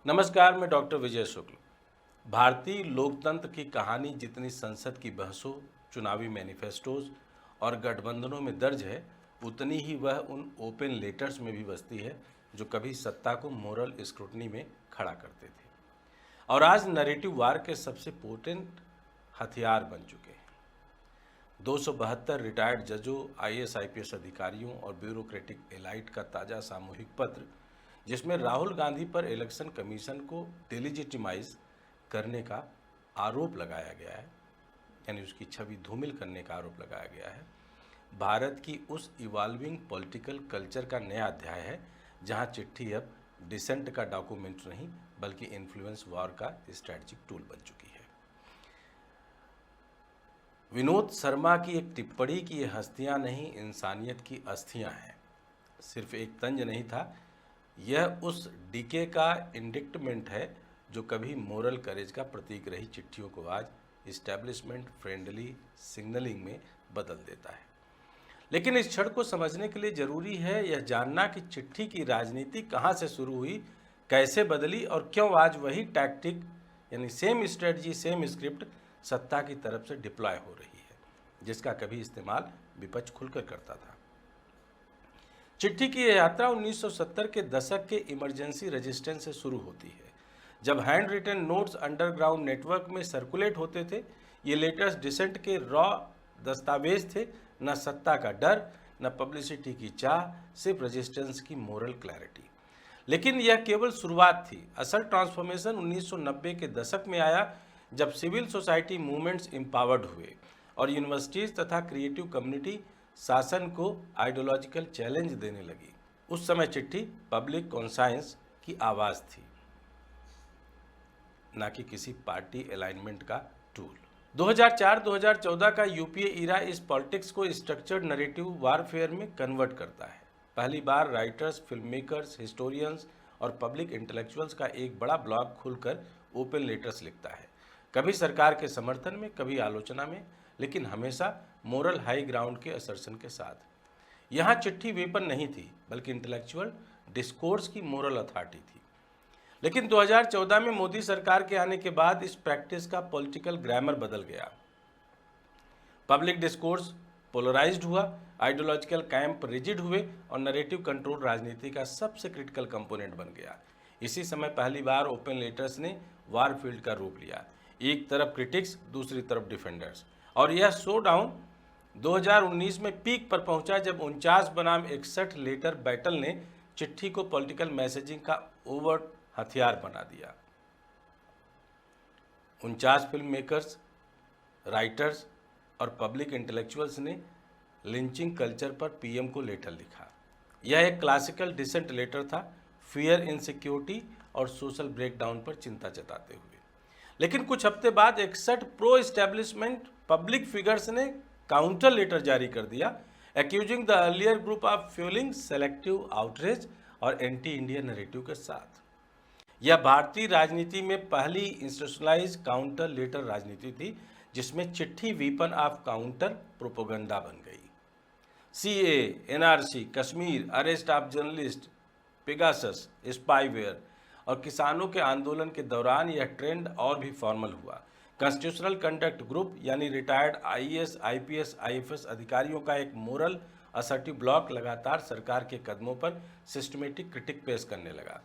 नमस्कार, मैं डॉक्टर विजय शुक्ल। भारतीय लोकतंत्र की कहानी जितनी संसद की बहसों, चुनावी मैनिफेस्टोज और गठबंधनों में दर्ज है, उतनी ही वह उन ओपन लेटर्स में भी बसती है जो कभी सत्ता को मोरल स्क्रूटनी में खड़ा करते थे और आज नैरेटिव वार के सबसे पोटेंट हथियार बन चुके हैं। 272 रिटायर्ड जजों, आईएएस आईपीएस अधिकारियों और ब्यूरोक्रेटिक एलाइट का ताज़ा सामूहिक पत्र, जिसमें राहुल गांधी पर इलेक्शन कमीशन को डिलीजिटिमाइज करने का आरोप लगाया गया है, यानी उसकी छवि धूमिल करने का आरोप लगाया गया है, भारत की उस इवॉल्विंग पॉलिटिकल कल्चर का नया अध्याय है जहां चिट्ठी अब डिसेंट का डॉक्यूमेंट नहीं बल्कि इन्फ्लुएंस वॉर का स्ट्रेटजिक टूल बन चुकी है। विनोद शर्मा की एक टिप्पणी कि ये हस्तियां नहीं इंसानियत की अस्थियां हैं, सिर्फ एक तंज नहीं था, यह उस डीके का इंडिक्टमेंट है जो कभी मोरल करेज का प्रतीक रही चिट्ठियों को आज इस्टेब्लिशमेंट फ्रेंडली सिग्नलिंग में बदल देता है। लेकिन इस क्षण को समझने के लिए जरूरी है यह जानना कि चिट्ठी की राजनीति कहाँ से शुरू हुई, कैसे बदली और क्यों आज वही टैक्टिक यानी सेम स्ट्रेटजी सेम स्क्रिप्ट सत्ता की तरफ से डिप्लॉय हो रही है, जिसका कभी इस्तेमाल विपक्ष खुलकर करता था। चिट्ठी की यह यात्रा 1970 के दशक के इमरजेंसी रेजिस्टेंस से शुरू होती है, जब hand written notes underground network में सर्कुलेट होते थे। ये लेटर्स डिसेंट के रॉ दस्तावेज थे, न सत्ता का डर, न पब्लिसिटी की चाह, सिर्फ रेजिस्टेंस की मोरल क्लैरिटी। लेकिन यह केवल शुरुआत थी। असल ट्रांसफॉर्मेशन 1990 के दशक में आया, जब सिविल सोसाइटी मूवमेंट्स एम्पावर्ड हुए और यूनिवर्सिटीज़ तथा क्रिएटिव कम्युनिटी शासन को आइडियोलॉजिकल चैलेंज देने लगी। उस समय चिट्ठी पब्लिक कॉन्साइंस की आवाज़ थी, ना कि किसी पार्टी अलाइनमेंट का टूल। 2004-2014 का यूपीए इरा इस पॉलिटिक्स को स्ट्रक्चर्ड नैरेटिव वारफेयर में कन्वर्ट करता है। पहली बार राइटर्स, फिल्म मेकर्स, हिस्टोरियंस और पब्लिक इंटेलेक्चुअल्स का एक बड़ा ब्लॉक खुलकर ओपन लेटर्स लिखता है, कभी सरकार के समर्थन में, कभी आलोचना में, लेकिन हमेशा मोरल हाई ग्राउंड के असर्शन के साथ। यहाँ चिट्ठी वेपन नहीं थी, बल्कि इंटेलेक्चुअल डिस्कोर्स की मोरल अथॉरिटी थी। लेकिन 2014 में मोदी सरकार के आने के बाद इस प्रैक्टिस का पॉलिटिकल ग्रामर बदल गया। पब्लिक डिस्कोर्स पोलराइज्ड हुआ, आइडियोलॉजिकल कैंप रिजिड हुए और नैरेटिव कंट्रोल राजनीति का सबसे क्रिटिकल कंपोनेंट बन गया। इसी समय पहली बार ओपन लेटर्स ने वारफील्ड का रूप लिया, एक तरफ क्रिटिक्स, दूसरी तरफ डिफेंडर्स। और यह शो डाउन 2019 में पीक पर पहुंचा, जब 49 बनाम 61 लेटर बैटल ने चिट्ठी को पॉलिटिकल मैसेजिंग का ओवर हथियार बना दिया। 49 फिल्म मेकर्स, राइटर्स और पब्लिक इंटेलेक्चुअल्स ने लिंचिंग कल्चर पर पीएम को लेटर लिखा। यह एक क्लासिकल डिसेंट लेटर था, फियर, इनसिक्योरिटी और सोशल ब्रेकडाउन पर चिंता जताते हुए। लेकिन कुछ हफ्ते बाद 61 प्रो एस्टेब्लिशमेंट पब्लिक फिगर्स ने काउंटर लेटर जारी कर दिया, accusing the earlier group of fuelling selective outreach और एंटी इंडियन नैरेटिव के साथ। यह भारतीय राजनीति में पहली इंस्टीट्यूशनलाइज काउंटर लेटर राजनीति थी, जिसमें चिट्ठी वीपन ऑफ काउंटर प्रोपेगेंडा बन गई। CA, NRC, Kashmir, arrest of journalist, Pegasus, spyware और किसानों के आंदोलन के दौरान यह ट्रेंड और भी फॉर्मल हुआ। कॉन्स्टिट्यूशनल कंडक्ट ग्रुप यानी रिटायर्ड आईएएस, आईपीएस, आईएफएस अधिकारियों का एक मोरल असर्टिव ब्लॉक लगातार सरकार के कदमों पर सिस्टमेटिक क्रिटिक पेश करने लगा।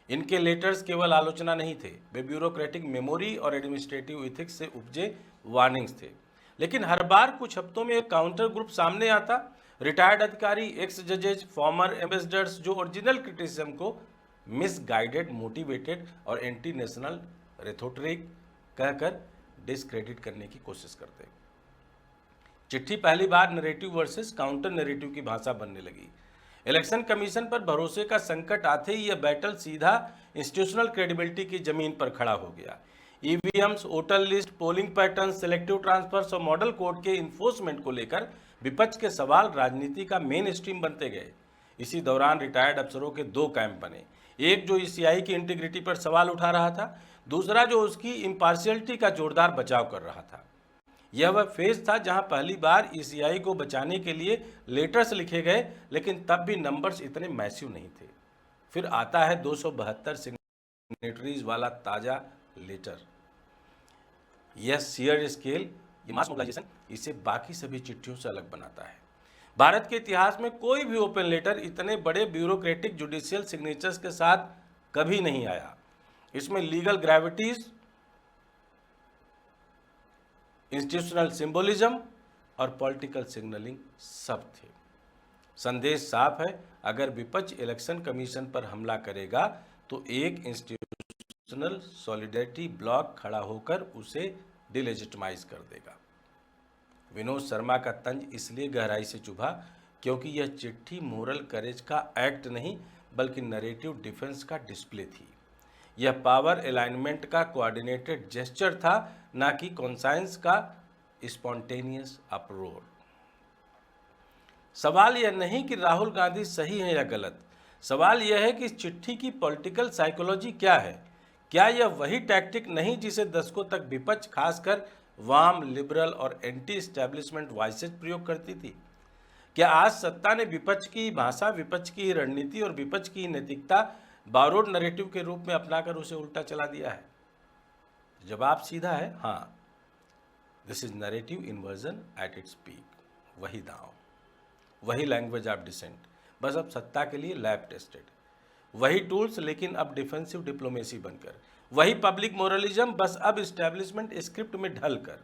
इनके लेटर्स केवल आलोचना नहीं थे, वे ब्यूरोक्रेटिक मेमोरी और एडमिनिस्ट्रेटिव इथिक्स से उपजे वार्निंग्स थे। लेकिन हर बार कुछ हफ्तों में एक काउंटर ग्रुप सामने आता, रिटायर्ड अधिकारी, एक्स जजेज, फॉर्मर एम्बेसडर्स, जो ओरिजिनल क्रिटिसिज्म को मिसगाइडेड, मोटिवेटेड और एंटी नेशनल रेथोट्रिक कहकर डिस्क्रेडिट करने की कोशिश करते। चिट्ठी पहली बार नैरेटिव वर्सेस काउंटर नैरेटिव की भाषा बनने लगी। इलेक्शन कमीशन पर भरोसे का संकट आते ही यह बैटल सीधा इंस्टीट्यूशनल क्रेडिबिलिटी की जमीन पर खड़ा हो गया। EVMs, voter list, polling pattern, selective transfers और मॉडल कोड के इन्फोर्समेंट को लेकर विपक्ष के सवाल राजनीति का मेन स्ट्रीम बनते गए। इसी दौरान रिटायर्ड अफसरों के दो कैंप बने, एक जो ईसीआई की इंटीग्रिटी पर सवाल उठा रहा था, दूसरा जो उसकी इम्पार्शियलिटी का जोरदार बचाव कर रहा था। यह वह फेज था जहां पहली बार ईसीआई को बचाने के लिए लेटर्स लिखे गए, लेकिन तब भी नंबर्स इतने मैसिव नहीं थे। फिर आता है 272 सिग्नेटरीज वाला ताजा लेटर। यह शेयर स्केल, ये मास मोबिलाइजेशन इसे बाकी सभी चिट्ठियों से अलग बनाता है। भारत के इतिहास में कोई भी ओपन लेटर इतने बड़े ब्यूरोक्रेटिक जुडिशियल सिग्नेचर्स के साथ कभी नहीं आया। इसमें लीगल ग्रेविटीज, इंस्टीट्यूशनल सिंबोलिज्म और पॉलिटिकल सिग्नलिंग सब थे। संदेश साफ है, अगर विपक्ष इलेक्शन कमीशन पर हमला करेगा तो एक इंस्टीट्यूशनल सॉलिडेरिटी ब्लॉक खड़ा होकर उसे डिलेजिटिमाइज कर देगा। विनोद शर्मा का तंज इसलिए गहराई से चुभा क्योंकि यह चिट्ठी मोरल करेज का एक्ट नहीं बल्कि नरेटिव डिफेंस का डिस्प्ले थी। यह पावर अलाइनमेंट का कोऑर्डिनेटेड जेस्चर था, ना कि कॉन्साइंस का स्पॉन्टेनियस अप्रोर। सवाल यह नहीं कि राहुल गांधी सही है या गलत, सवाल यह है कि इस चिट्ठी की पॉलिटिकल साइकोलॉजी क्या है। क्या यह वही टैक्टिक नहीं जिसे दशकों तक विपक्ष, खासकर वाम, लिबरल और एंटी एस्टैब्लिशमेंट वॉइसेज प्रयोग करती थी? क्या आज सत्ता ने विपक्ष की भाषा, विपक्ष की रणनीति और विपक्ष की नैतिकता बारोड नैरेटिव के रूप में अपनाकर उसे उल्टा चला दिया है? जवाब सीधा है हाँ। This is narrative inversion at its peak. वही दांव, वही लैंग्वेज ऑफ डिसेंट, बस अब सत्ता के लिए लैब टेस्टेड। वही टूल्स, लेकिन अब डिफेंसिव डिप्लोमेसी बनकर। वही पब्लिक मोरलिज्म, बस अब इस्टेब्लिशमेंट स्क्रिप्ट में ढलकर।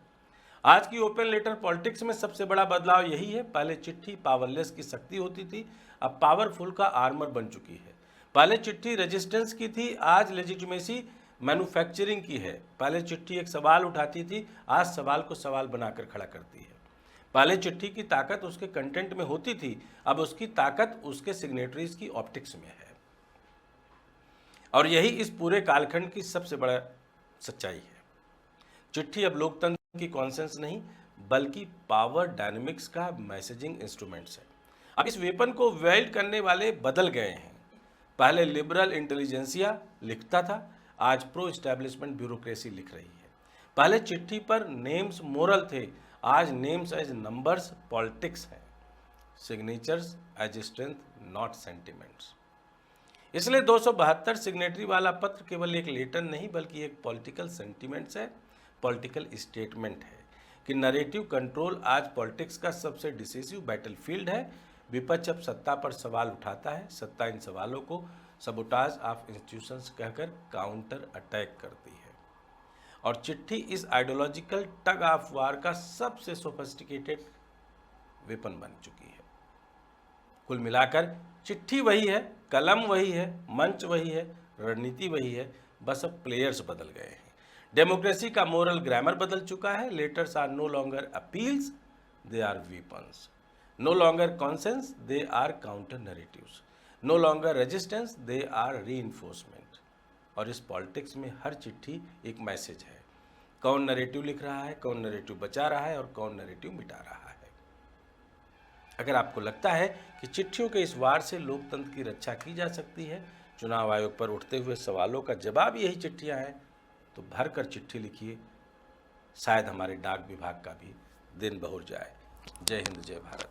आज की ओपन लेटर पॉलिटिक्स में सबसे बड़ा बदलाव यही है। पहले चिट्ठी पावरलेस की शक्ति होती थी, अब पावरफुल का आर्मर बन चुकी है। पहले चिट्ठी रेजिस्टेंस की थी, आज लेजिटिमेसी मैन्युफैक्चरिंग की है। पहले चिट्ठी एक सवाल उठाती थी, आज सवाल को सवाल बनाकर खड़ा करती है। पहले चिट्ठी की ताकत उसके कंटेंट में होती थी, अब उसकी ताकत उसके सिग्नेटरीज की ऑप्टिक्स में है। और यही इस पूरे कालखंड की सबसे बड़ा सच्चाई है। चिट्ठी अब लोकतंत्र की कॉन्सेंस नहीं बल्कि पावर डायनेमिक्स का मैसेजिंग इंस्ट्रूमेंट्स है। अब इस वेपन को वेल्ड करने वाले बदल गए हैं। पहले लिबरल इंटेलिजेंसिया लिखता था, आज प्रो एस्टैब्लिशमेंट ब्यूरोक्रेसी लिख रही है। पहले चिट्ठी पर नेम्स मोरल थे, आज नेम्स एज नंबर्स पॉलिटिक्स है। Signatures as strength not sentiments. इसलिए 272 सिग्नेटरी वाला पत्र केवल एक लेटर नहीं बल्कि एक पॉलिटिकल सेंटिमेंट्स है, पॉलिटिकल स्टेटमेंट है कि नरेटिव कंट्रोल आज पॉलिटिक्स का सबसे डिसिसिव बैटलफील्ड है। विपक्ष अब सत्ता पर सवाल उठाता है, सत्ता इन सवालों को सबोटाज ऑफ इंस्टीट्यूशंस कहकर काउंटर अटैक करती है। और चिट्ठी इस आइडियोलॉजिकल टग ऑफ वार का सबसे सोफिस्टिकेटेड वेपन बन चुकी है। कुल मिलाकर चिट्ठी वही है, कलम वही है, मंच वही है, रणनीति वही है, बस अब प्लेयर्स बदल गए हैं। डेमोक्रेसी का मोरल ग्रामर बदल चुका है। Letters are no longer appeals, they are weapons. No longer conscience, they are counter narratives. No longer resistance, they are reinforcement. और इस पॉलिटिक्स में हर चिट्ठी एक मैसेज है। कौन नैरेटिव लिख रहा है, कौन नैरेटिव बचा रहा है और कौन नैरेटिव मिटा रहा है। अगर आपको लगता है कि चिट्ठियों के इस वार से लोकतंत्र की रक्षा की जा सकती है, चुनाव आयोग पर उठते हुए सवालों का जवाब यही चिट्ठियां हैं, तो भर कर चिट्ठी लिखिए। शायद हमारे डाक विभाग का भी दिन बहुर जाए। जय हिंद, जय भारत।